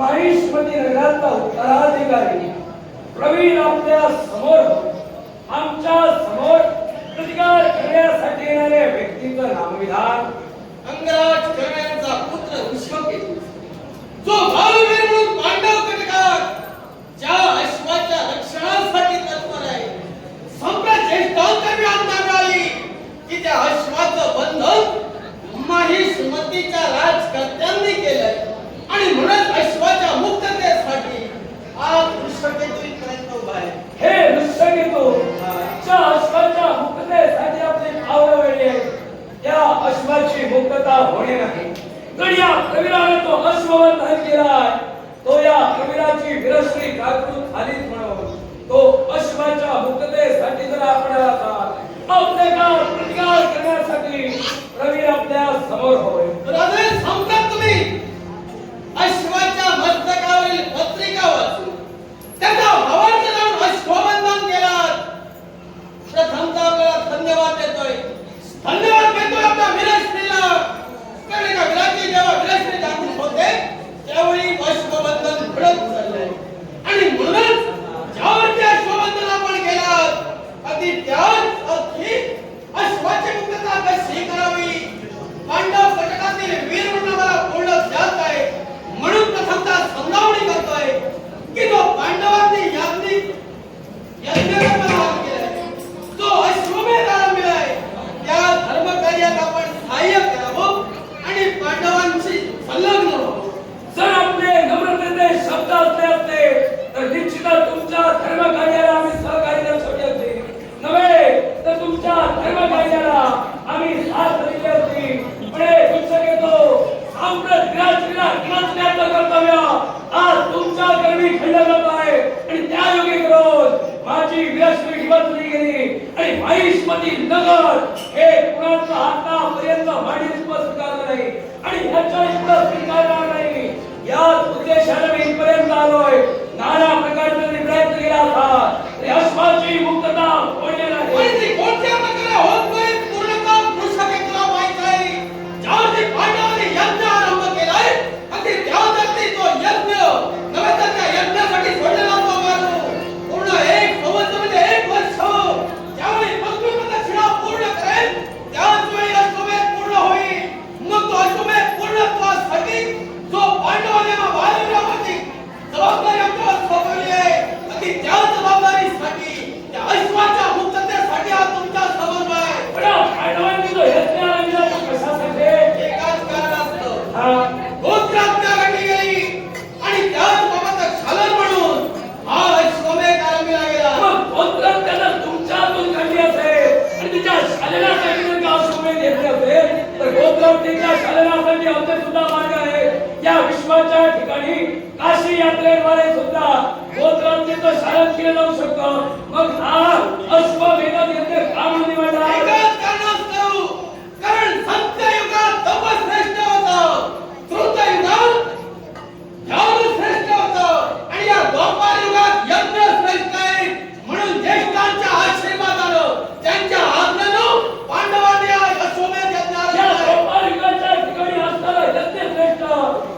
महिष्मती नगराचा उत्तराधिकारी प्रवीण आपल्या समोर आमच्या समोर प्रतिकार करण्यासाठी येणाऱ्या व्यक्तीचं नामविधान अंगराज कर्ण्यांचा पुत्र विश्वकेतू जो भालवीर म्हणून पांडव कटकात ज्या अश्वाच्या रक्षणासाठी तत्पर आहे सम्राट ज्येष्ठांतर्फे आज्ञा मिळाली की त्या अश्वाचं बंधन महिष्मतीच्या राजकर्त्यांनी केलंय आणि म्हणून अश्वाच्या मुक्ततेसाठी आज विश्वकेतू इथपर्यंत उभा आहे. हे विश्वकेतू ज्या अश्वाच्या मुक्ततेसाठी आपले पावलं वळले त्या अश्वाची मुक्तता होणे नाही. गड्या प्रवीराने तो अश्वबंधन केलाय तो या प्रवीराची विरश्री काकरू खालीच म्हणून तो अश्वाच्या मुक्ततेसाठी जर आपल्याला आपल्याला प्रतिकार करण्यासाठी प्रवीर आपल्या समोर होय. राजे सम्राट तुम्ही अश्वाच्या मस्तकावरील पत्रिका वाचून त्याचा भावार्थ जाणून अश्वबंधन केलात. प्रथमतः आपल्याला धन्यवाद देतोय. धन्यवाद देतोय आपल्या विरश्रीला. कारण का विराची जेव्हा विरश्री जागृत होते त्यावेळी अश्वबंधन घडत चाललंय आणि म्हणूनच ज्यावरती अश्वबंधन आपण केलात अगदी त्याच अर्थी अश्वाची मुक्तता कशी करावी पांडव कटकातील वीर म्हणून मला पूर्ण ध्यात आहे. म्हणून प्रथमतः समजावणी करतोय की जो पांडवांनी यज्ञकर्माला केलाय जो अश्वमेध आरंभिलाय त्या धर्मकार्यात आपण सहाय्य करावं आणि पांडवांशी संलग्न व्हावं. जर आपले नम्रतेचे शब्द असले असते तर निश्चितच तुमच्या धर्मकार्याला आम्ही सहकार्य दर्शवले असते नव्हे तर तुमच्या धर्मकार्याला आम्ही साथ दिली असती. पण विश्वकेतू सम्राट विराजीला वाचण्याचं कर्तव्य आज तुमच्या कर्मी खंड जात आहे आणि त्या योगी करून माझी विरश्री वाचली गेली आणि महिष्मती नगर हे कुणाचं आतापर्यंत मांडीच स्वीकारलं नाही आणि ह्याच्या इतकं स्वीकारणार नाही. याच उद्देशाने मी इथपर्यंत आलोय. नाना प्रकारचे प्रयत्न केला होता अश्वाची मुक्तता होणे नाही. पण ती कोणत्या प्रकारे होत नाही पूर्णतः विश्वकेतूला माहित आहे. ज्यावरती पांडवांनी यज्ञ आरंभ केलाय अगदी त्यावरती तो यज्ञ नव्हे तर त्या यज्ञासाठी सोडलेला तो माणूस पूर्ण एक संवत्सर म्हणजे 1 वर्ष ज्यावेळी पृथ्वी प्रदक्षिणा पूर्ण करेल त्याच वेळी अश्वमेध पूर्ण होईल. मग तो अश्वमेध पूर्णत्वासाठी जो पांडवांनी वायुरावरती जबाबदारी आपल्याला सोपवली आहे अगदी त्या जबाबदारीसाठी त्या अश्वाच्या मुक्ततेसाठी आज तुमच्या समोर आहे. पण पांडवांनी जो यज्ञ आरंभिला तो कशासाठी? एकाच कारणास्तव गोत्रात्या घडली गेली आणि त्याच बाबत शालन म्हणून हा अश्वमेध आरंभिला गेला. मग गोत्रात्याला तुमच्यातून घडली असेल आणि तिच्या शालनासाठी जर का अश्वमेध येत असेल तर गोत्रात्याच्या शालनासाठी आमचे सुद्धा मार्ग आहे. या विश्वाच्या ठिकाणी काशी यात्रेद्वारे सुद्धा गोत्रात्याचं शालन केलं जाऊ शकतं. मग हा अश्वमेध येथे का म्हणून निवडला? एकाच कारणास्तव कारण सत्ययुगात तपश्रेष्ठ होतं कृतयुगात ध्यान श्रेष्ठ होतं आणि या द्वापार युगात यज्ञ श्रेष्ठ आहे. म्हणून ज्येष्ठांच्या आशीर्वादानं त्यांच्या आज्ञेनं पांडवांनी अश्वमेध यज्ञ या आरंभिला. द्वापार युगाच्या ठिकाणी असताना यज्ञ श्रेष्ठ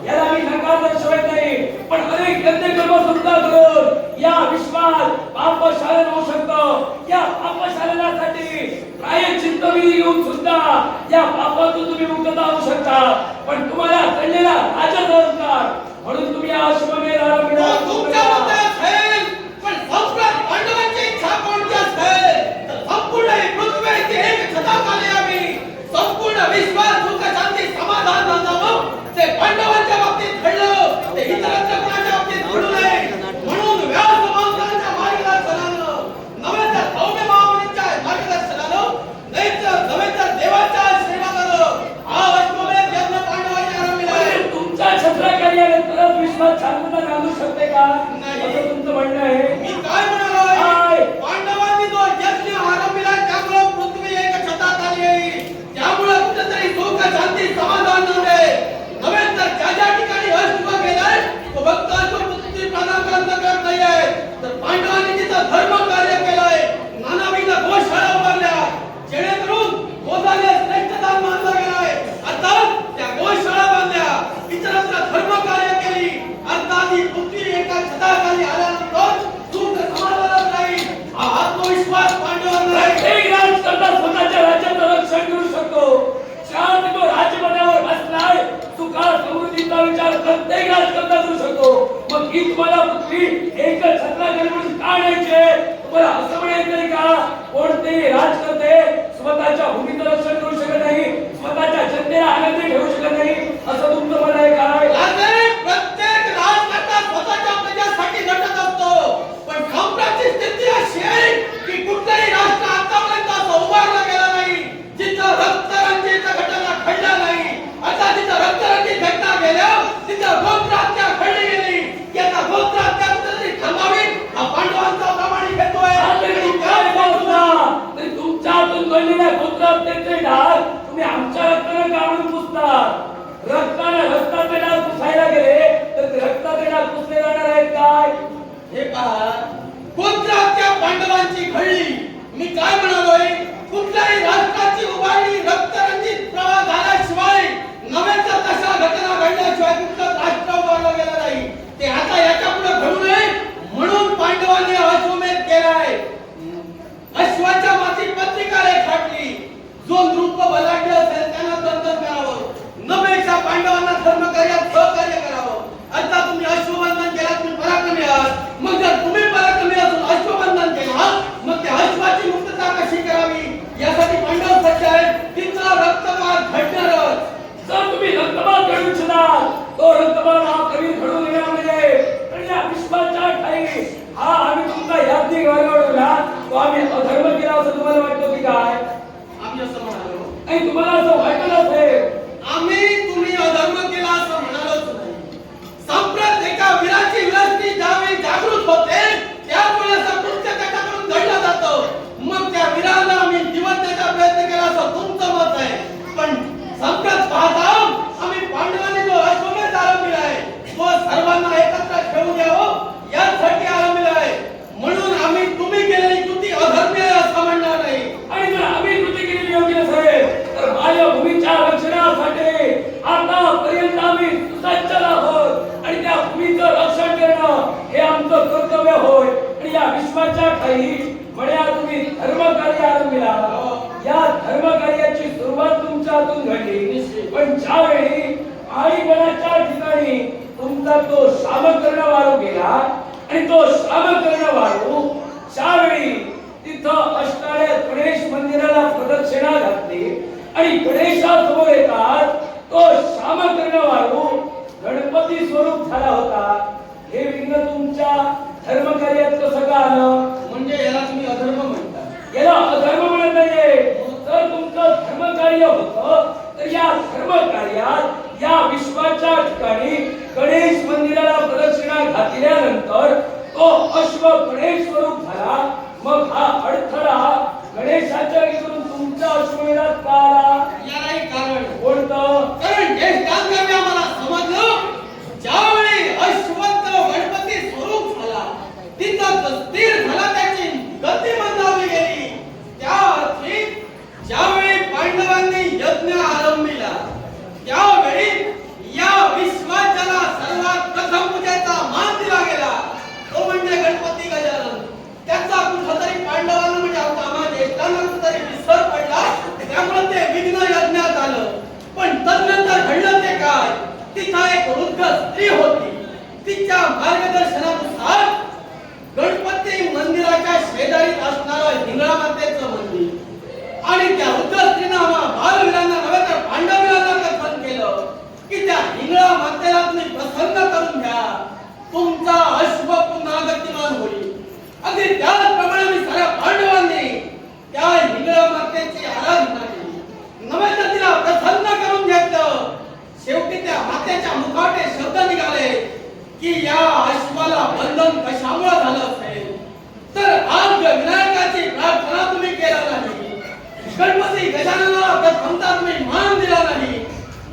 याला मी नकार दर्शवत नाही. पण अनेक यज्ञ कर्म सुद्धा करून या विश्वात पापशालन होऊ शकतं. या पापशालनासाठी प्रायश्चित्त विधी घेऊन सुद्धा या पापातून तुम्ही मुक्तता होऊ शकता. पण तुम्हाला कळलेला राजसंस्कार म्हणून तुम्ही हा अश्वमेध आरंभिला. तुमच्या मते असेल पण सम्राट पांडवांची इच्छा कोणती असेल तर संपूर्ण पृथ्वीवरती एक छताखाली आम्ही संपूर्ण विश्वात सुख शांती समाधान नांदावं. ते पांडवांच्या बाबतीत घडलं ते इतरांच्या कोणाच्या बाबतीत घडू नये म्हणून व्यास महाराजांच्या मार्गदर्शनानं नव्हे तर सौम्य महामुनींच्या मार्गदर्शनानं नव्हे तर देवाच्या आशीर्वादानं हा अश्वमेध यज्ञ पांडवांनी आरंभिला आहे. तुमच्या छत्राखाली तरच विश्वात शांतता नांदू शकते का? नाही. असं तुमचं म्हणणं आहे. मी काय म्हणालोय काय? पांडवांनी जो यज्ञ आरंभिला त्यामुळे पृथ्वी एक छताखाली येईल. त्यामुळे कुठेतरी सुख शांती समाधान नव्हे तर ज्या ठिकाणी अश्व गेलाय तो भक्त अश्व पृथ्वी प्राणांकरण करत नाहीये तर पांडवांनी तिथं धर्म कार्य केलंय. नानाविध गोशाळा उभारल्या जेणेकरून गोदाने श्रेष्ठता मानला गेलाय. अर्थात त्या गोशाळा बांधल्या इतरत्र धर्म कार्य केली. अर्थात शकतो. शांत तो राजपदावर बसलाय, सुखा समृद्धीचा विचार प्रत्येक राजकर्ता करू शकतो. मग ही तुम्हाला पृथ्वी एकच छत्राखाली म्हणून का आणायचे? तुम्हाला असं म्हणायचंय का कोणतेही राजकर्ते स्वतःच्या भूमीचं रक्षण करू शकत नाही, स्वतःच्या जनतेला आनंदी ठेवू शकत नाही, असं तुमचं म्हणणं आहे काय? राजे, प्रत्येक राजकर्ता स्वतःच्या प्रजासाठी लढत असतो, पण संप्रची स्थिती अशी आहे की कुठलंही राष्ट्र आतापर्यंत असं उभारलं गेलं नाही जिथं रक्तरंजित घटना घडल्या नाही. आता जिथं रक्तरंजित घटना गेल्या तिथं गोत्रहत्या घडली गेली. याचा गोत्रहत्या कुठेतरी थांबावी हा पांडवांचा प्रामाणिक हेतू आहे. तरी काय बोलता? तरी तुमच्यातून घडलेल्या गोत्रहत्येचे डाग तुम्ही आमच्या रक्ताने काढून पुसता. रक्ताने रक्ताचे डाग पुसायला गेले तर ते रक्ताचे डाग पुसले जाणार आहेत काय? हे पहा, गोत्रहत्या पांडवांची घडली. मी काय म्हणालोय, कुठल्याही राष्ट्राची उभारणी रक्तरंजित प्रवाह झाल्याशिवाय नव्हे तर तशा घटना घडल्याशिवाय कुठलं राष्ट्र उभारलं गेलं नाही. ते आता याच्या पुढे घडू नये म्हणून पांडवांनी अश्वमेध केलाय. अश्वाच्या माथी पत्रिका रेखाटली. जो नृप बलाढ्य असेल त्यांना बंधन करावं, नवेक्षा पांडवांना धर्मकार्यात सहकार्य करावं. आता तुम्ही अश्वबंधन केला, तुम्ही पराक्रमी आहात. मग जर तुम्ही पराक्रमी असून अश्वबंधन केलं मग त्या अश्वाची मुक्तता कशी करावी यासाठी पांडव सज्ज आहेत. तिथं रक्तपात घडणारच. जर तुम्ही रक्तपात घडवू इच्छिता तो रक्तपात हा कधी घडून येणार नाही. आणि या विश्वाच्या ठाई हा आम्ही तुमचा याज्ञिक वागवला तो आम्ही अधर्म केला असं तुम्हाला वाटतं की काय? आम्ही असं म्हणालो आणि तुम्हाला असं वाटलं असेल आम्ही तुम्ही अधर्म केला असं म्हणालोच नाही. संप्रत एका वीराची विलासनी ज्यावेळी जागृत होते त्यावेळेस कृत्य त्याच्याकडून घडलं जातं. मग त्या वीराला आम्ही जीवन देण्याचा प्रयत्न केला असं तुमचं मत आहे. पण संप्रत पाहता आम्ही पांडवांनी जो अश्वमेध आरंभिला आहे तो सर्वांना एकत्र ठेवून द्यावं यासाठी आरंभिला आहे. म्हणून आम्ही तुम्ही केलेली कृती अधर्म्य आहे असं म्हणणार नाही. आणि जर आम्ही कृती केलेली योग्य असेल तर माझ्या भूमीच्या रक्षणासाठी आतापर्यंत आम्ही सुसज्ज आहोत आणि त्या भूमीचं रक्षण करणं हे आमचं कर्तव्य होय. आणि या विश्वाच्या ठाई म्हणा तुम्ही धर्मकार्य आरंभिला. या धर्मकार्याची सुरुवात तुमच्यातून घडली, पण ज्यावेळी आईपणाच्या ठिकाणी तुमचा तो शामकर्ण वारू गेला आणि तो शामकर्ण वारू ज्यावेळी तिथं असणाऱ्या गणेश मंदिराला प्रदक्षिणा घातली आणि गणेशासमोर येतात तो शामकर्ण वारू गणपती स्वरूप झाला होता. हे विघ्न तुमच्या धर्मकार्यात कसं का आलं? म्हणजे याला तुम्ही अधर्म म्हणता. याला अधर्म म्हणत नाहीये. तर तुमचं धर्मकार्य होतं तर या धर्मकार्यात या विश्वाच्या ठिकाणी गणेश मंदिराला प्रदक्षिणा घातल्यानंतर तो अश्व गणेश स्वरूप झाला. मग हा अडथळा गणेशाच्या इकडून तुमच्या अश्वमेधात का आला? यालाही कारण कोणतं? कारण हे कालक्रमे आम्हाला समजलं ज्यावेळी अश्वत्थ गणपती स्वरूप झाला तिथं स्थिर झाला, त्याची गती मंदावली गेली. त्या अर्थी ज्यावेळी पांडवांनी यज्ञ आरंभिला त्यावेळी या विश्वाच्याला सर्वात प्रथम पूजेचा मान दिला गेला तो म्हणजे गणपती गजानन. त्याचा कुठंतरी पांडवांना म्हणजे आम्हा ज्येष्ठांना कुठंतरी विसर पडला, त्यामुळे ते विघ्न यज्ञात आलं. पण तदनंतर घडलं ते काय, तिथं एक वृद्ध स्त्री होती. तिच्या मार्गदर्शनानुसार गणपती मंदिराच्या शेजारीत असणारं हिंगळा मातेचं मंदिर आणि त्या वृद्ध स्त्रीनं आम्हा बालवीरांना नव्हे तर पांडवीरांना कथन केलं की त्या हिंगळा मातेला तुम्ही प्रसन्न करून घ्या, तुमचा अश्व पुन्हा गतिमान होईल. अगदी त्याचप्रमाणे मी साऱ्या पांडवांनी त्या हिंगळा मातेची आराधना केली, नव्हे तर तिला प्रसन्न करून घेतलं. शेवटी त्या मातेच्या मुखाटे शब्द निघाले की या अश्वाला बंधन कशामुळे झालं असेल तर आज विनायकाची प्रार्थना तुम्ही केला नाही, गणपती गजाननाला प्रथमता तुम्ही मान दिला नाही,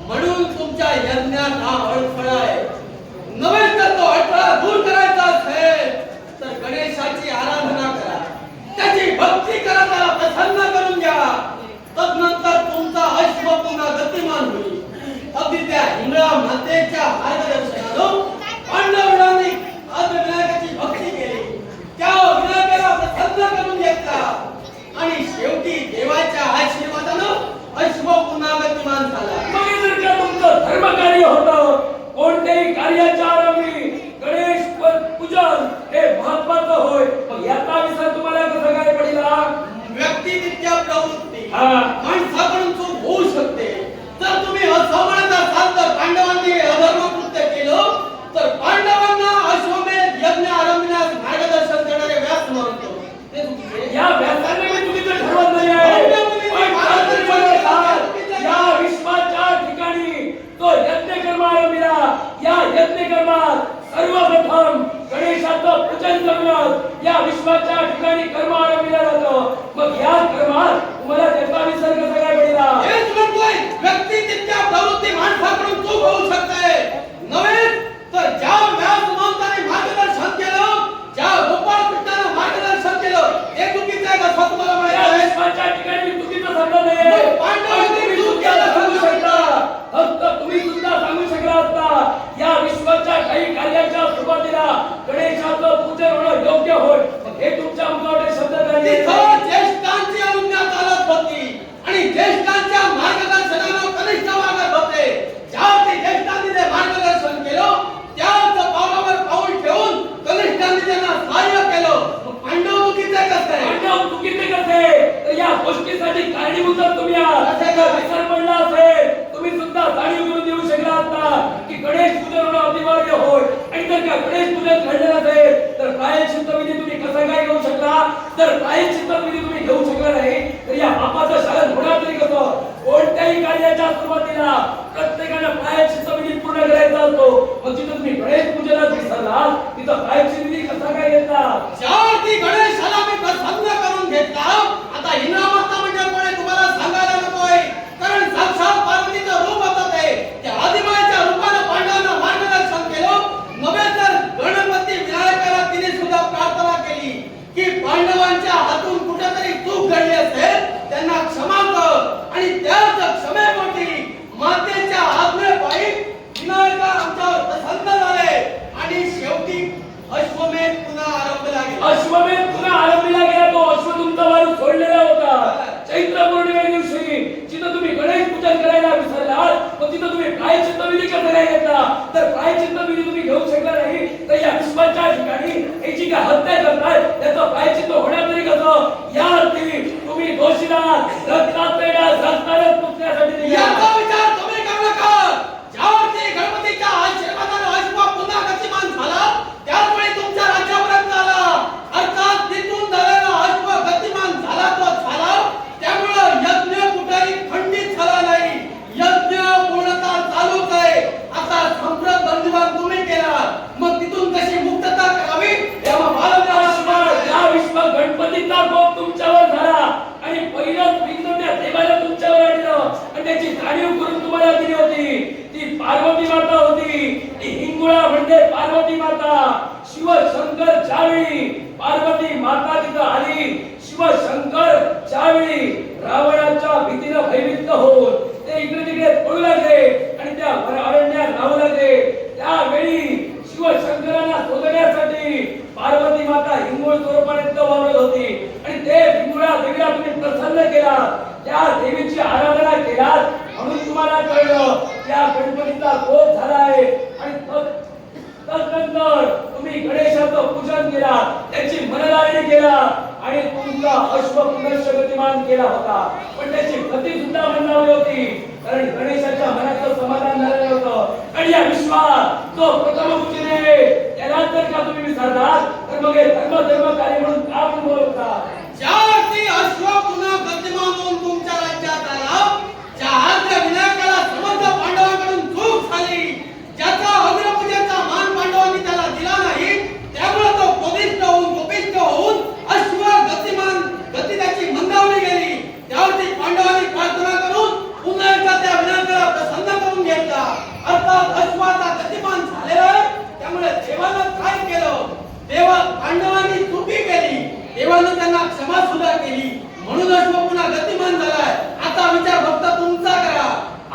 म्हणून तुमच्या यज्ञात हा अडथळा आहे. नव्हे तर तो अडथळा दूर करायचा असेल तर गणेशाची आराधना करा, त्याची भक्ती करा, त्याला प्रसन्न करून घ्या. तदनंतर तुमचा अश्व पुन्हा गतिमान होईल. अगदी त्या हिंगळा मातेच्या मार्गदर्शनानं पांडवांनी आज विनायकाची भक्ती केली, त्या विनायकाला प्रसन्न करून घेतला आणि शेवटी देवाच्या आशीर्वादानं अश्व कार्याच्या आरंभी गणेश पूजन हे महत्वाचं होय. मग याचा विसर तुम्हाला कसा काय पडला? व्यक्तिरित्या प्रवृत्ती हा. माणसाकडून चूक होऊ शकते. जर तुम्ही असं म्हणत असाल तर पांडवांनी हे अधर्म कृत्य केलं तर पांडवांना अश्वमेध यज्ञ आरंभण्यास मार्गदर्शन करणारे व्यास म्हणतो ते चुकीचे. या व्यासाने मी तुम्ही तर ठरवत नाही आहे. पण महाराज म्हणतात, या विश्वाच्या ठिकाणी तो यज्ञ कर्म आरंभिला. या यज्ञ कर्मात सर्वप्रथम गणेशाचं पूजन करूनच या विश्वाच्या ठिकाणी कर्म आरंभिला जातं. मग या कर्मात तुम्हाला त्याचा विसर कसा काय पडला? हेच म्हणतोय व्यक्तिरित्या प्रवृत्ती माणसाकडून चूक होऊ शकते. नव्हे तर ज्या व्यास महंतांनी मार्गदर्शन केलं, ज्या गोपाळ कृष्णानं मार्गदर्शन केलं ते चुकीचं आहे का स्वतः मला माहिती या आहे. विश्वाच्या ठिकाणी मी चुकीचं सांगत नाहीये. मग पांडवांनी तुम्ही चूक सुद्धा केलं सांगू समजा. शकता. फक्त तुम्ही सुद्धा सांगू शकला असता या विश्वाच्या काही कार्याच्या सुरुवातीला गणेशाचं पूजन होणं योग्य होय. मग हे तुमच्या मुखावटे शब्द नाही. तिथं ज्येष्ठांची आज्ञा चालत होती आणि ज्येष्ठांच्या मार्गदर्शनानं कनिष्ठ वागत होते. ज्या ते ज्येष्ठांनी ते मार्गदर्शन केलं त्याच पावलावर पाऊल ठेवून कनिष्ठांनी त्यांना सहाय्य केलं. मग पांडव चुकीचे कसं पांडव चुकीचे कसे? तर या गोष्टीसाठी कारणीभूत तुम्ही आहात. कसे? जर विसर पडला असेल तुम्ही सुद्धा जाणीव करून देऊ शकला असता की गणेश पूजन होणं अनिवार्य होय. आणि जर का गणेश पूजन घडलं नसेल तर प्रायश्चित्त विधी तुम्ही कसा काय घेऊ शकला? जर प्रायश्चित्त विधी तुम्ही घेऊ शकला नाही तर या पापाचं शालन होणार तरी कसं? कोणत्याही कार्याच्या सुरुवातीला प्रत्येकाने प्रायश्चित्त विधी पूर्ण करायचा असतो. मग जिथं तुम्ही गणेश पूजनात विसरला तिथं प्रायश्चित्त विधी कसा काय घेतला? ज्यावरती गणेशाला मी प्रसन्न करून घेतला. आता इनामाचा म्हणजे कोणी तुम्हाला सांगायला नकोय, कारण साक्षात पार्वतीचं रूप होतं ते. त्या आदिमायेच्या रूपानं पांडवांना मार्गदर्शन केलं. नव्हे तर गणपती विनायकाला तिने सुद्धा प्रार्थना केली की पांडवांच्या हातून कुठेतरी चूक घडली असेल त्यांना क्षमा कर. आणि त्याच क्षमेपोटी मातेच्या आज्ञेपायी विनायका आमच्यावर प्रसन्न झाले आणि शेवटी अश्वमेध पुन्हा आरंभला गेला. अश्वमेध पुन्हा आरंभीला गेला. तो अश्व तुमचा वारू सोडलेला होता. चैत्र पौर्णिमे दिवशी जिथं तुम्ही गणेश पूजन करायला विसरलात मग तिथं तुम्ही प्रायश्चित्त विधी कसा काय घेतला? तर प्रायश्चित्त विधी तुम्ही घेऊ शकला नाही तर या विश्वाच्या ठिकाणी याची काय हत्या करताय त्याचं प्रायश्चित्त होणार तरी कसं? या अर्थी तुम्ही दोषीला रक्तारच तुटण्यासाठी दिला. याचा विचार तुम्ही करू नका. ज्यावरती गणपतीच्या आशीर्वादाने अश्व पुन्हा गतिमान झाला त्यामुळे तुमच्या राज्यापर्यंत आला. अर्थात तिथून झालेला अश्व गतिमान झाला तो झाला. त्यामुळे यज्ञ कुठेही खंडित झाला नाही. यज्ञ पूर्णतः चालूच आहे. आता संप्रत बंधुवान तुम्ही केला मग तिथून कशी मुक्तता करावी या विश्व गणपतीचा कोप तुमच्यावर झाला आणि पहिलंच बिंदू त्या देवाला तुमच्यावर आणलं आणि त्याची जाणीव करून तुम्हाला दिली होती. ती पार्वती माता होती. ती हिंगुळा म्हणजे पार्वती माता. शिवशंकर ज्यावेळी पार्वती माता तिथं आली, शिवशंकर ज्यावेळी रावणाच्या भीतीनं भयभीत होऊन ते इकडे तिकडे पळू लागले आणि त्या अरण्यात राहू लागले त्यावेळी शिवशंकरांना शोधण्यासाठी पार्वती माता हिंगोळ स्वरूपाने वावरत होती. आणि ते हिंगोळा देवीला तुम्ही प्रसन्न केला, त्या देवीची आराधना केलात म्हणून तुम्हाला कळलं त्या गणपतीचा कोप झाला आहे. आणि तदनंतर तुम्ही गणेशाचं पूजन केला, त्याची मनधारणी केला आणि तुमचा अश्व पुनश्च गतिमान केला होता. पण त्याची गती सुद्धा मंदावली होती कारण गणेशाच्या मनाचं समाधान झालेलं होतं. आणि या विश्वात जो प्रथम पूजने त्याला जर का तुम्ही विसरलात तर मग हे धर्म कार्य म्हणून का बोलता? ज्यावरती अश्व पुन्हा गतिमान होऊन तुमच्या राज्यात आला, ज्या आद्य विनायकाला समस्त पांडवांकडून चूक झाली, ज्याचा अग्रपूजेचा मान पांडवांनी त्याला दिला नाही, त्यामुळे तो कोपिष्ठ होऊन अश्व गतिमान गती त्याची मंदावली गेली. त्यावरती पांडवांनी प्रार्थना करून पुन्हा एकदा त्या विनायकाला प्रसन्न करून घेतला. अर्थात अश्वाचा गतिमान झालेला आहे. त्यामुळे देवानं काय केलं? देवा पांडवांनी चुकी केली, देवानं त्यांना क्षमा सुद्धा केली म्हणून अश्व पुन्हा गतिमान झालाय. आता विचार फक्त तुमचा करा.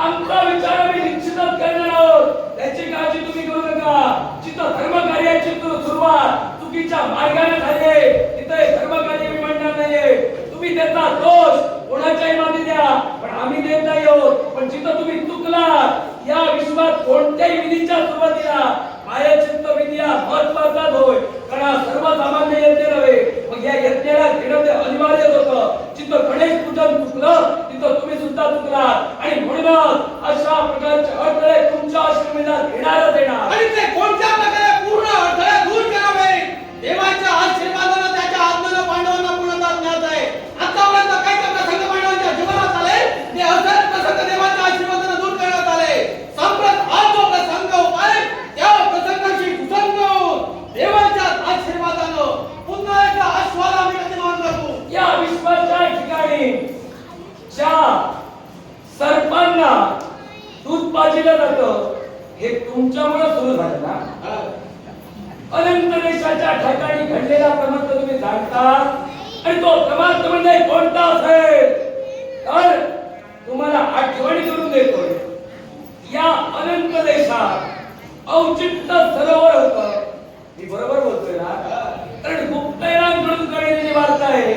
आमचा विचार आम्ही निश्चितच करणार आहोत, त्याची काळजी तुम्ही करू नका. जिथं धर्मकार्याची सुरुवात चुकीच्या मार्गाने झाली तिथे धर्मकार्य मी म्हणणार नाहीये. तुम्ही त्याचा दोष कोणाच्याही मागे द्या पण आम्ही देत नाही आहोत. पण जिथं तुम्ही चुकला या विश्वात कोणत्याही विधीच्या सुरुवातीला प्रायश्चित्त विधी हा महत्वाचाच होय, कारण हा सर्वसामान्य यज्ञ नव्हे. मग या यज्ञाला घेणं ते अनिवार्यच होतं. जिथं गणेश पूजन चुकलं तिथं तुम्ही सुद्धा चुकलात, आणि म्हणूनच अशा प्रकारचे अडथळे तुमच्या अश्वमेधात येणारच येणार. आणि ते कोणत्या प्रकारे पूर्ण अडथळे दूर करावे, देवाच्या आशीर्वादाने त्याच्या आज्ञेने पांडवांना पूर्णता ज्ञात आहे. आतापर्यंत काही प्रसंग पांडवांच्या जीवनात आले, ते असंच प्रसंग देवाच्या आशीर्वादाने दूर करण्यात आले. संप्रत हा जो प्रसंग उपाय त्या प्रसंगाशी सुसंग होऊन देवाच्या आशीर्वादाने पुन्हा एकदा आश्वाद आम्ही गतिमान करू. या विश्वाच्या ठिकाणी ज्या सर्पांना दूध पाजिलं जातं हे तुमच्यामुळे सुरू झालं ना. अनंत देशाच्या ठिकाणी घडलेला क्रमांक तुम्ही जाणता, आणि तो क्रमांक म्हणजे कोणता असेल तर तुम्हाला आठवण करून देतोय. या अनंत देशात औचित्य सरोवर होतं. मी बरोबर बोलतोय ना, कारण गुप्तहेरांकडून कळलेली वार्ता आहे.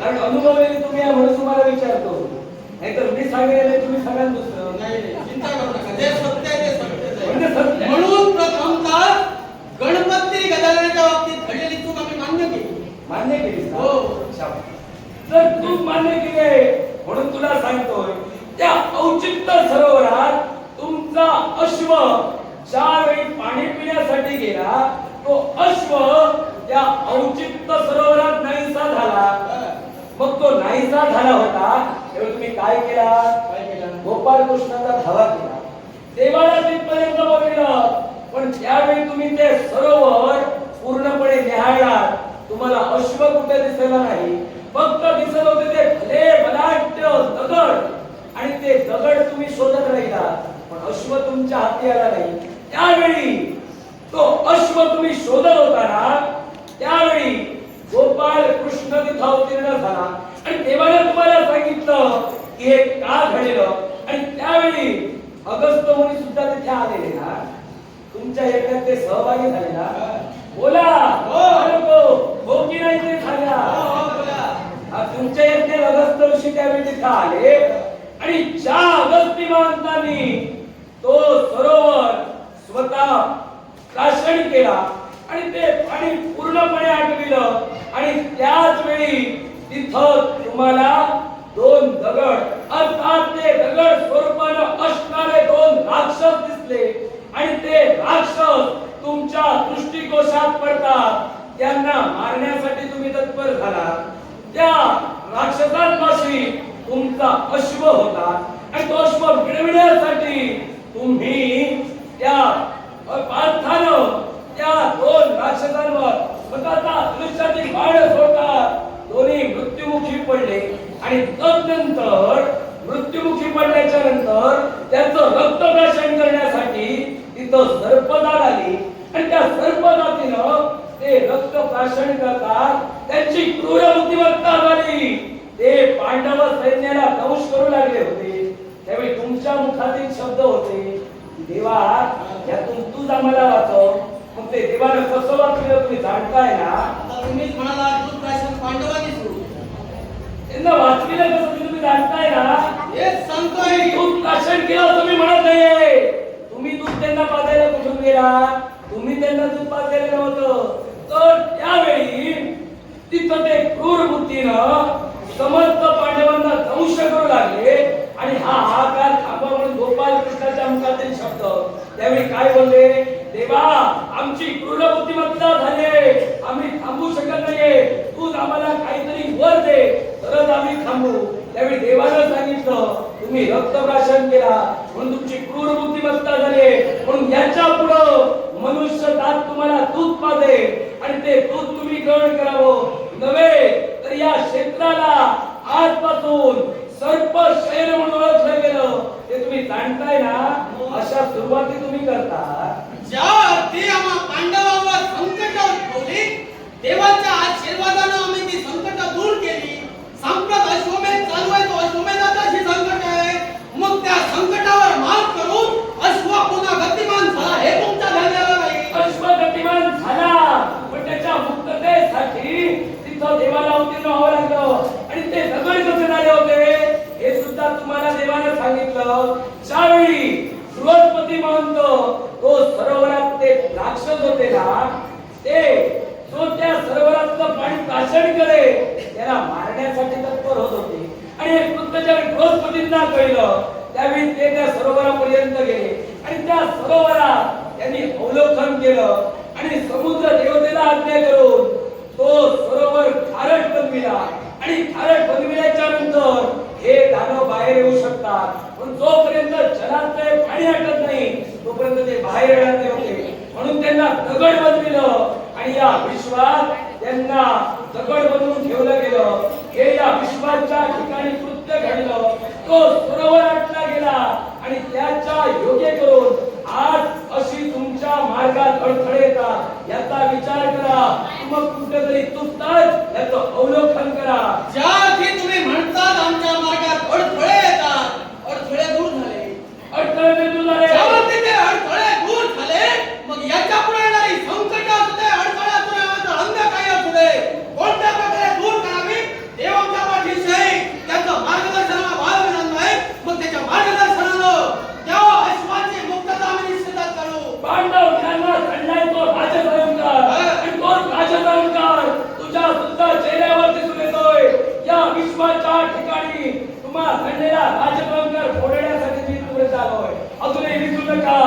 कारण अनुभवलेली तुम्ही आहे म्हणून तुम्हाला विचारतो, नाहीतर मी सांगितलेले तुम्ही सांगाल दुसरं. नाही, चिंता करू नका. जे सत्य आहे ते सत्यच आहे. म्हणजे सत्य. म्हणून प्रथमतः गणपती गदाधराच्या बाबतीत घडलेली चूक आम्ही मान्य केली. मान्य केलीस ना? हो. जर तू मान्य केली आहे म्हणून तुला सांगतोय, त्या औचित्य सरोवरात तुमचा अश्व ज्यावेळी पाणी पिण्यासाठी गेला, तो अश्व त्या औचित्य सरोवरात नाहीसा झाला. मग तो नाहीसा झाला होता तेव्हा तुम्ही काय केला? गोपाळ कृष्णाचा धावा केला, देवाला तिथपर्यंत बोलविलं. पण त्यावेळी तुम्ही ते सरोवर पूर्णपणे निहाळलात. तुम्हाला अश्व कुठे दिसला नाही, फक्त दिसत होते ते भले बलाढ्य दगड, आणि ते दगड तुम्ही शोधत राहिला, पण अश्व तुमच्या हाती आला नाही. त्यावेळी तो अश्व तुम्ही शोधत होता ना, त्यावेळी गोपाळ कृष्ण तिथं अवतीर्ण झाला, आणि देवाने तुम्हाला सांगितलं की हे का घडलं. आणि त्यावेळी अगस्त्य मुनी सुद्धा तिथे आलेले ना, तुमच्या यज्ञात ते सहभागी झाले ना. बोला हो की नाही ते सांगा. तुमच्या यज्ञात अगस्त्य ऋषी त्यावेळी तिथे आले, आणि ज्या अगस्त्य महंतांनी तो सरोवर स्वतः प्राशन केला आणि ते पाणी पूर्णपणे आटविलं, आणि त्याच वेळी तिथं तुम्हाला दोन दगड, अर्थात ते दगड स्वरूपानं असणारे दोन राक्षस दिसले, आणि ते राक्षस तुमच्या दृष्टिकोशात पडतात. त्यांना मारण्यासाठी तुम्ही तत्पर झाला. त्या राक्षसांपाशी तुमचा अश्व होता, आणि तो अश्व मिळविण्यासाठी तुम्ही त्या पार्थानं त्या दोन राक्षसांवर स्वतःचा धनुष्याची बाण सोडतात. दोन्ही मृत्युमुखी पडले, आणि तदनंतर मृत्युमुखी पडल्याच्या नंतर त्याचं रक्तप्राशन करण्यासाठी तिथं सर्पजात आली, आणि त्या सर्पजातीनं ते रक्तप्राशन करतात. त्यांची क्रूर बुद्धिमत्ता झाली. ते पांडव सैन्याला दंश करू लागले होते. त्यावेळी तुमच्या मुखातील शब्द होते, देवा यातून तूच आम्हाला वाचव. मग ते देवानं कसं वाचलं तुम्ही जाणताय ना. आता तुम्हीच म्हणाला दूध प्राशन पांडवांनी सुरू, त्यांना वाचविलं कसं तुम्ही जाणताय ना. हेच सांगतोय. दूध प्राशन केलं तुम्ही म्हणत नाहीये. तुम्ही दूध त्यांना पाजायला कुठून गेला? तुम्ही त्यांना दूध पाजायला नव्हतं. तर त्यावेळी तिथं ते क्रूर बुद्धीनं समस्त पांडवांना दंश करू लागले, आणि हा हाकार थांबवा म्हणून गोपाळ कृष्णाच्या मुखातील शब्द. त्यावेळी काय बोलले? देवा आमची क्रूर बुद्धिमत्ता झाली, आम्ही थांबू शकत नाहीये. तू आम्हाला काहीतरी वर दे तरच आम्ही थांबू. त्यावेळी देवानं सांगितलं तुम्ही रक्तप्राशन केला म्हणून तुमची क्रूर बुद्धिमत्ता झाली, म्हणून याच्या पुढं मनुष्य दात तुम्हाला दूध पाजे, आणि ते दूध तुम्ही ग्रहण करावं. नव्हे तर या क्षेत्राला आजपासून सर्प शैल म्हणून ओळखलं गेलं. ते तुम्ही जाणताय ना. अशा सुरुवाती तुम्ही करता. ज्या अर्थी आम्हा पांडवांवर संकट उद्भवली, देवाच्या आशीर्वादानं आम्ही ती संकट दूर केली. संकट अश्वमेध चालू आहे, तो अश्वमेधाची संकट आहे. मग त्या संकटावर मात करून अश्व पुन्हा गतिमान झाला हे तुमच्या ध्यानाला नाही. अश्व गतिमान झाला, पण त्याच्या मुक्ततेसाठी तिथं देवाला अवतीर्ण व्हावं लागलं. आणि ते दगड कसे झाले होते हे सुद्धा तुम्हाला देवानं सांगितलं. ज्यावेळी मारण्यासाठी तत्पर होत होते. आणि एक कृत्य ज्यावेळी बृहस्पतींना कळलं त्यावेळी ते त्या सरोवरापर्यंत गेले आणि त्या सरोवरात त्यांनी अवलोकन केलं आणि समुद्र देवतेला आज्ञा करून तो सरोवर खारट बनविला आणि खारट बनविल्याच्या नंतर हे दानव बाहेर येऊ शकतात. पण जोपर्यंत जलाशय पाणी आटत नाही तोपर्यंत ते बाहेर येणार नव्हते. म्हणून त्यांना दगड बनविलं आणि या विश्वात त्यांना दगड बनवून ठेवलं गेलं. हे या विश्वाच्या ठिकाणी कृत्य घडलं. तो सरोवर आटला गेला आणि त्याच्या योग्य करून आज अशी तुमच्या मार्गात अडथळे येतात याचा विचार करा. मग कुठेतरी चुकतात याचं अवलोकन करा. ज्या की तुम्ही म्हणतात आमच्या मार्गात अडथळे येतात, अडथळे दूर झाले. अडथळे दूर झाले. ज्यावरती ते अडथळे दूर झाले मग याच्या पुढे येणारी संकट असू दे, अडथळे असू दे, नाहीतर अन्य काही असू दे, कोणत्या प्रकारे दूर करावी देवाच्या पाठीशी आहे. त्याचं मार्गदर्शनाला भाग मिळत नाही. मग त्याच्या मार्गदर्शनानं त्या अश्वाची मुक्तता आम्ही निश्चित करू. पांडव ज्यांना घडलाय तो राजसंकार आणि तो राजसंकार तुझ्या सुद्धा चेहऱ्यावर दिसून येतोय. या विश्वाच्या ठिकाणी तुम्हा घडलेला राजसंकार फोडण्यासाठी मी तुझे चाललोय. अजूनही विसरू नका.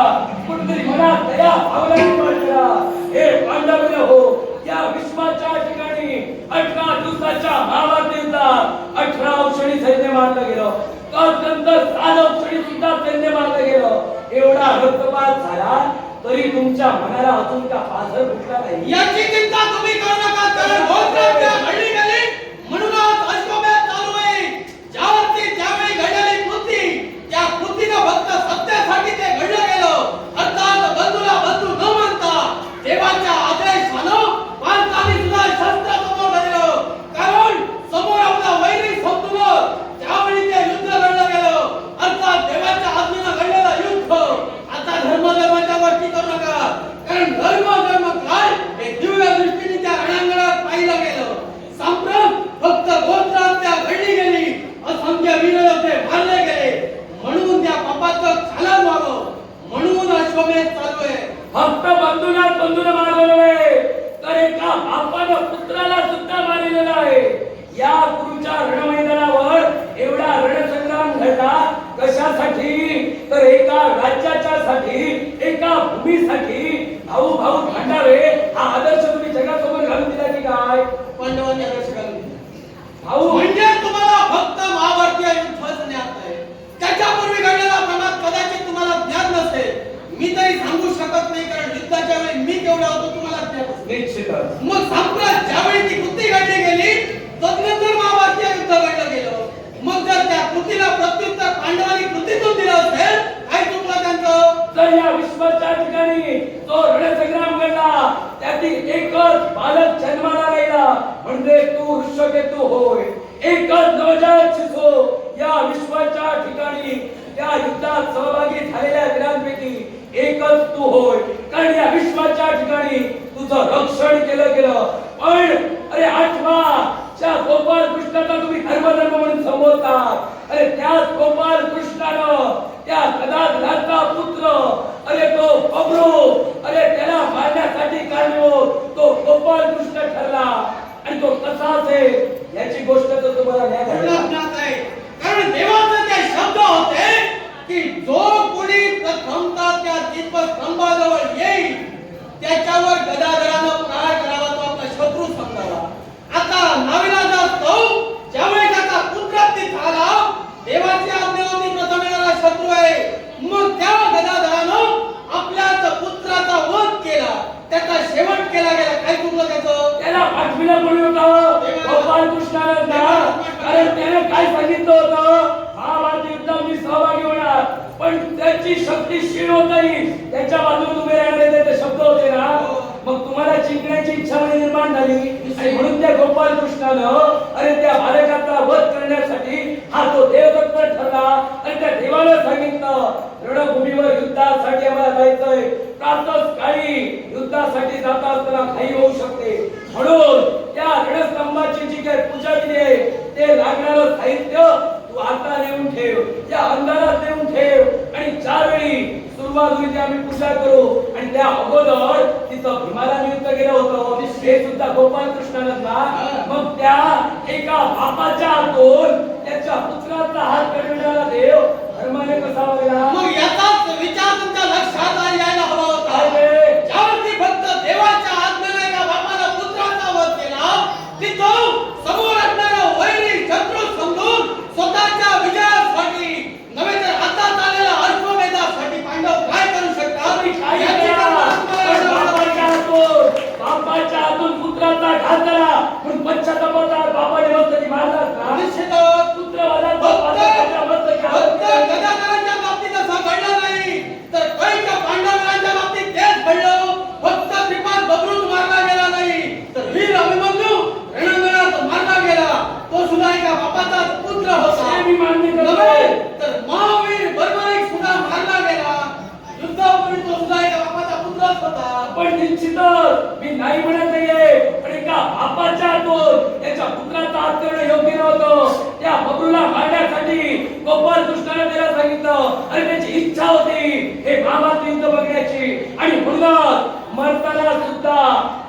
कुठेतरी मनात दया भावना निर्माण करा. हे पांडव हो, या विश्वाच्या ठिकाणी 18 दिवसाच्या महाभारत युद्धात 18 औषधी सैन्य मारलं गेलं. त्यानंतर 7 औषधी सुद्धा सैन्य मारलं गेलं. एवढा रक्तपात झाला तरी तुमच्या मनाला अजून का पाझर फुटला नाही. याची चिंता तुम्ही करू नका. कारण गोत्राच्या घडली गेली म्हणूनच अश्वमेध चालू आहे. ज्यावरती ज्यावेळी घडलेली कृती त्या कृतीनं फक्त सत्यासाठी ते घडलं गेलं. अर्थात बंधूला बंधू न मानता देवाच्या आदेशानं माणसाने सुद्धा शस्त्र समोर धरलं. कारण समोर आपला वैरी संपलं त्यावेळी ते युद्ध लढलं गेलं. अर्थात देवाच्या आज्ञेनं घडलेलं युद्ध. आता धर्माच्या गोष्टी करू नका. कारण धर्म काय हे दिव्य दृष्टीने त्या रणांगणात पाहिलं गेलं. संप्रम फक्त गोत्रात्या घडली गेली. असंख्य वीर योद्धे मारले गेले. म्हणून त्या पापाचं चालन व्हावं म्हणून अश्वमेध चालू आहे. फक्त बंधूला मारलेलं आहे तर एका बापानं पुत्राला सुद्धा मारलेलं आहे. या गुरुच्या रणमैदानावर एवढा रणसंग्राम घडला कशासाठी तर एका राज्याच्या साठी, एका भूमीसाठी. भाऊ भाऊ भांडावे हा आदर्श तुम्ही जगासमोर घालून दिला की काय? पांडवांनी आदर्श घालून दिला. भाऊ म्हणजे तुम्हाला फक्त महाभारतीय युद्धच ज्ञात आहे. त्याच्यापूर्वी घडलेला प्रमाद कदाचित तुम्हाला ज्ञात नसेल. मी तरी सांगू शकत नाही कारण युद्धाच्या वेळी मी केवढा होतो तुम्हाला ज्ञात असेल. निश्चितच. मग संप्रत ज्यावेळी ती कृती घडली गेली तदनंतर महाभारतीय युद्ध घडलं गेलं. मग जर त्या कृतीला प्रत्युत्तर पांडवांनी कृतीतून दिलं असेल काय चुकलं त्यांचं? तर या विश्वाच्या ठिकाणी तो रणसंग्राम घडला. त्यातील एकच बालक जन्माला राहिला म्हणजे तू ऋष्यकेतू होय. एकच नवजात शिशु या विश्वाच्या ठिकाणी त्या युद्धात सहभागी झालेल्या वीरांपैकी एकच तू होय. कारण या विश्वाच्या ठिकाणी तुझं रक्षण केलं गेलं. पण अरे आठवा च्या गोपाल कृष्णाला तुम्ही धर्म म्हणून संबोधतात. अरे त्याच गोपाल कृष्णानं त्या गदाधराचा पुत्र अरे तो बबरू अरे त्याला मारण्यासाठी कारणीभूत तो गोपाल कृष्ण ठरला. आणि तो कसाच आहे याची गोष्ट तर तुम्हाला ज्ञात आहे. कारण देवाचे ते शब्द होते की जो कोणी प्रथमता त्या दीपस्तंभाजवळ येईल त्याच्यावर गदाधरानं प्रहार करावा तो आपला शत्रू समजावा. आता नाविलाजास्तव ज्यावेळी त्याचा पुत्राती झाला देवाची आज्ञा होती प्रथम येणारा शत्रू आहे. मग त्या गदाधरानं आपल्याच पुत्राचा वध केला. त्याचा शेवट केला गेला. काय चुकलं त्याचं? त्याला पाठविलं कोणी होतं? गोपाल कृष्णानं ना. कारण त्याने काय सांगितलं होतं? महाभारत युद्धात मी सहभागी होणार पण त्याची शक्ती क्षीण होत नाही. त्याच्या बाजूने उभे राहणारे ते शब्द होते ना. मग तुम्हाला जिंकण्याची इच्छा निर्माण झाली आणि म्हणून त्या गोपाल कृष्णानं अरे त्या बालकाचा वध करण्यासाठी हा तो देवदत्त ठरला. आणि त्या देवाला सांगितलं रणभूमीवर युद्धासाठी आम्हाला जायचंय. प्रातःकाळी युद्धासाठी जात असताना घाई होऊ शकते. म्हणून त्या रणस्तंभाची जी काही पूजा केली आहे ते लागणारं साहित्य तू आता नेऊन ठेव. या अंधारात नेऊन ठेव. आणि ज्यावेळी सुरुवात होईल आम्ही पूजा करू. आणि त्या अगोदर तिथं भीमाला नियुक्त केलं होतं. हे सुद्धा गोपाल कृष्णानं हा. मग त्या एका बापाच्या हातून त्याच्या पुत्राचा हात काढविणारा देव धर्माने कसा वागला? मग याचाच विचार तुमच्या लक्षात यायला हवा होता. काय रे? ज्यावरती फक्त देवाच्या आज्ञेने एका बापाला पुत्राचा वध केला, तिथं समोर असणारा वैरी शत्रू समजून स्वतःच्या विजयासाठी नव्हे तर हातात आलेल्या अश्वमेधासाठी पांडव काय करू शकतात? काय याची केला? कल्पना पण तुम्हाला बापाच्या हातून पुत्राचा घात झाला म्हणून पश्चाताप होता. बापाने मस्त ती मारलाच ना. निश्चितच पुत्र वधाचा फक्त पात्राच्या मस्त फक्त घात. गदाधरांच्या बाबतीत असं घडलं नाही, तर कैच्या पांडवांच्या बाबतीत तेच घडलं. फक्त श्रीपाद बबरूच मारला गेला नाही, तर वीर अभिमन्यू रणांगणात मारला गेला. तो सुद्धा एका बापाचाच पुत्र होता. हे मी मान्य करतो. नव्हे, तर महावीर बर्बरीक सुद्धा मारला गेला. युद्धापूर्वी तो सुद्धा एका बापाचा पुत्रच होता. पण निश्चितच मी नाही म्हणत नाहीये, पण एका बापाच्या हातून त्याच्या पुत्राचा हात करणं योग्य नव्हतं. त्या बबरूला मारण्यासाठी गोपाल कृष्णाने त्याला सांगितलं आणि त्याची इच्छा होती हे महाभारत युद्ध बघण्याची. आणि म्हणूनच मरताना सुद्धा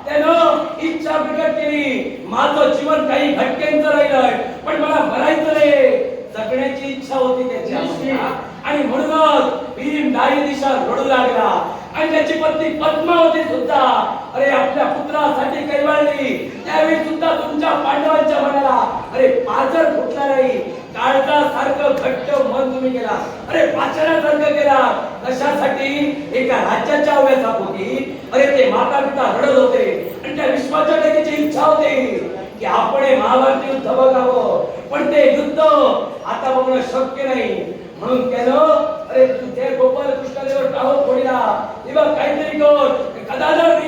त्यानं इच्छा प्रकट केली, माझं जीवन काही भटक्यांचं राहिलंय पण मला मरायचं नाही, जगण्याची इच्छा होती त्याची. आणि म्हणूनच भीम दारी दिशा रडू लागला. आणि त्याची पत्नी पद्मावती सुद्धा अरे आपल्या पुत्रासाठी कैवाळली. त्यावेळी सुद्धा तुमच्या पांडवांच्या मनाला अरे पाजर फुटला नाही. काळजासारखं घट्ट मन तुम्ही केला, अरे पाचण्यासारखं केला. कशासाठी? एका राज्याच्या अव्यासापोटी अरे ते माता पिता रडत होते आणि त्या विश्वाच्या त्याची इच्छा होती की आपण हे महाभारत युद्ध बघावं, पण ते युद्ध आता बघणं शक्य नाही. म्हणून त्यानं अरे तुझे गोपाल कृष्णादेवर टाहो फोडला. तेव्हा काहीतरी कर गदाधर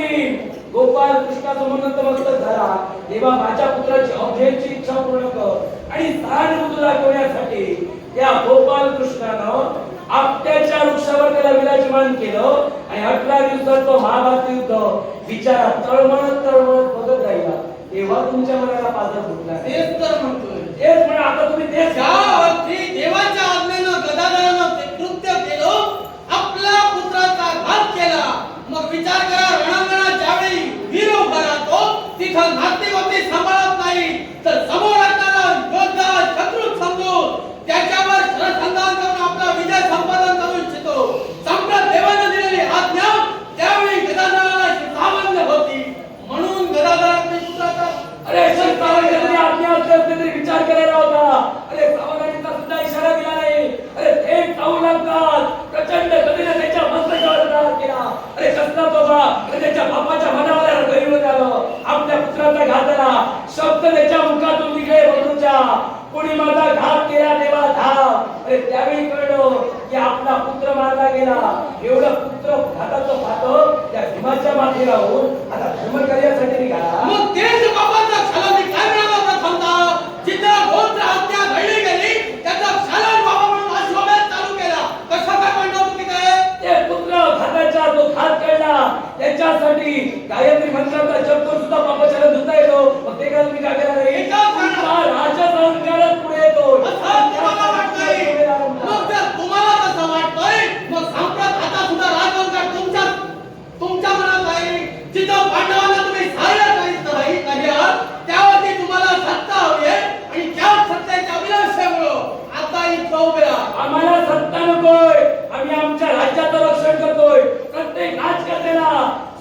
गोपाल कृष्णाचं म्हणत मस्तक झाला. तेव्हा माझ्या पुत्राची अभ्येची इच्छा पूर्ण कर. आणि सहानुभूती दाखवण्यासाठी त्या गोपाल कृष्णानं आपट्याच्या वृक्षावर त्याला विराजमान केलं. आणि 18 दिवसात तो महाभारत युद्ध विचारात तळमळत बघत राहिला. तेव्हा तुमच्या मनाला पाजर फुटला. तेच तर म्हणतोय. तेच म्हणा आता तुम्ही तेच ज्यावरती देवाच्या आज्ञेनं गदाधरानं ते कृत्य केलं, आपल्या पुत्राचा घात केला. मग विचार करा, रणांगणात ज्यावेळी वीर उभा राहतो तिथं नातेवाईक सांभाळत नाही, तर समोर असणारा योद्धा शत्रू समजून त्याच्यावर शरसंधान करून आपला विजय संपादन करू इच्छितो. सम्राट देवाने दिलेली आज्ञा त्यावेळी गदाधराला सामान्य होती. म्हणून गदाधराने पुत्राचा अरे शस्त्रावर जरी आज्ञा असते तरी विचार करायला होता. अरे सावधानीचा सुद्धा इशारा दिला नाही. अरे थेट जाऊ लागतात. प्रचंड गतीने त्याच्या मस्तकावर प्रहार केला. अरे शस्त्राचा बा अरे त्याच्या बापाच्या मनावर गैरवत आलं. आपल्या पुत्राचा घात झाला. शब्द त्याच्या मुखातून निघले बबरूच्या, कोणी माझा घात केला देवा धाव. अरे त्यावेळी कळलं की आपला पुत्र मारला गेला. एवढं पुत्र घाताचं पाहतो त्या भीमाच्या मागे राहून आता धर्म कार्यासाठी निघाला. मग तेच बाबाचा क्षणाने काय मिळाला प्रथमता? जिथं गोत्र हत्या घडली गेली त्याचा क्षणाने बाबा म्हणून अश्वमेध चालू केला. कशा काय पांडव तुम्ही काय? ते पुत्र घाताच्या तो घात केला त्याच्यासाठी गायत्री मंत्राचा जप करून सुद्धा पापाच्या धुता येतो. मग ते काय तुम्ही काय करणार आहे? राजा संस्कारच पुढे येतो. असं तुम्हाला वाटतंय? मग जर तुम्हाला तसं वाटतंय, मग सम्राट आता सुद्धा राजवंश तुमच्या मनात आहे. जिथं पांडवांना तुम्ही सहाय्य करीत नाही आहात, त्यावरती तुम्हाला सत्ता हवी आहे. आणि त्या सत्तेच्या अभिलाषेमुळं आता इथं उभे आहात. आम्हाला सत्ता नकोय. आम्ही आमच्या राज्याचं रक्षण करतोय. प्रत्येक राजकर्त्याला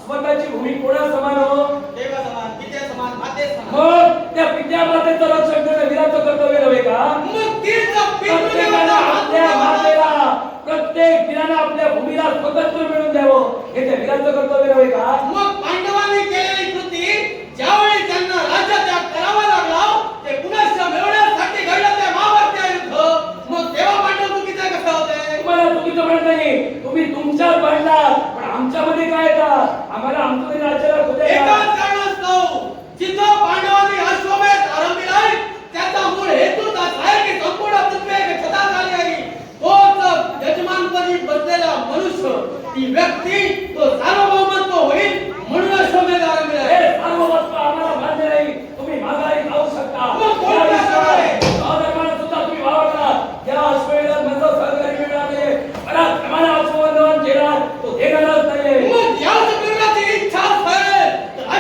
स्वतःची भूमी कोणा समान हो? देवा समान, पिते समान, माते समान. मग त्या पित्या मातेचं रक्षण करणं वीराचं कर्तव्य नव्हे का? मग तीच प्रत्येकाला आपल्या मातेला प्रत्येक वीरानं आपल्या भूमीला स्वतंत्र मिळवून द्यावं हे त्या वीराचं कर्तव्य नव्हे का? मग पांडवांनी केलेली कृती ज्यावेळी त्यांना राज्यात्याग करावा लागला, ते पुनश्च मिळवण्यासाठी घडलं ते महाभारत युद्ध. मग तेव्हा पांडव चुकीचे कसे होते? तुम्हाला चुकीचं म्हणत नाही. तुम्ही तुमच्यात भांडलात पण आमच्यामध्ये काय येतात? आम्हाला आमचं राज्याला होते एकाच कारणास्तव जिथं पांडवांनी अश्वमेध आरंभिलाय त्याचा मूळ हेतूच असा आहे की संपूर्ण पृथ्वी एक छताखाली आहे. तोच यजमानपदी बसलेला मनुष्य, ती व्यक्ती, तो सार्वभौमत्व होईल म्हणून अश्वमेध आरंभिलाय. हे सार्वभौमत्व आम्हाला मान्य नाही. तुम्ही माघारी जाऊ शकता. मग कोण काय? धर्माला सुद्धा तुम्ही वावरला. या अश्वमेधात माझं सहकारी मिळाले. मला प्रमाणे अश्वमेधान केला तो देणारच नाहीये. मग या सगळ्याची इच्छा असेल तर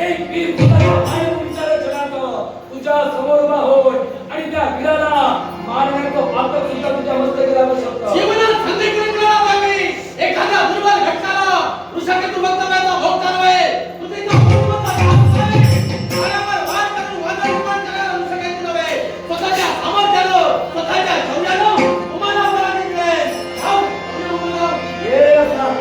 एक वीर स्वतःच्या मायभूमीच्या रक्षणार्थ तुझ्या समोर उभा होय आणि त्या वीराला मारण्याचं पातक सुद्धा तुझ्या मस्तकी लागू शकतं. जीवनात संधी मिळाला पाहिजे. एखाद्या दुर्बल घटकाला वृषकेतू वक्तव्याचा भोग चालवाय. पृथ्वीचा पूर्णतः घात आहे. झाडावर वार करून वादळ निर्माण करणारा वृषकेतू नव्हे. स्वतःच्या सामर्थ्यानं, स्वतःच्या शौर्यानं तुम्हाला पराजित करेल. जाऊ, तुम्ही उभं राहा. हे असं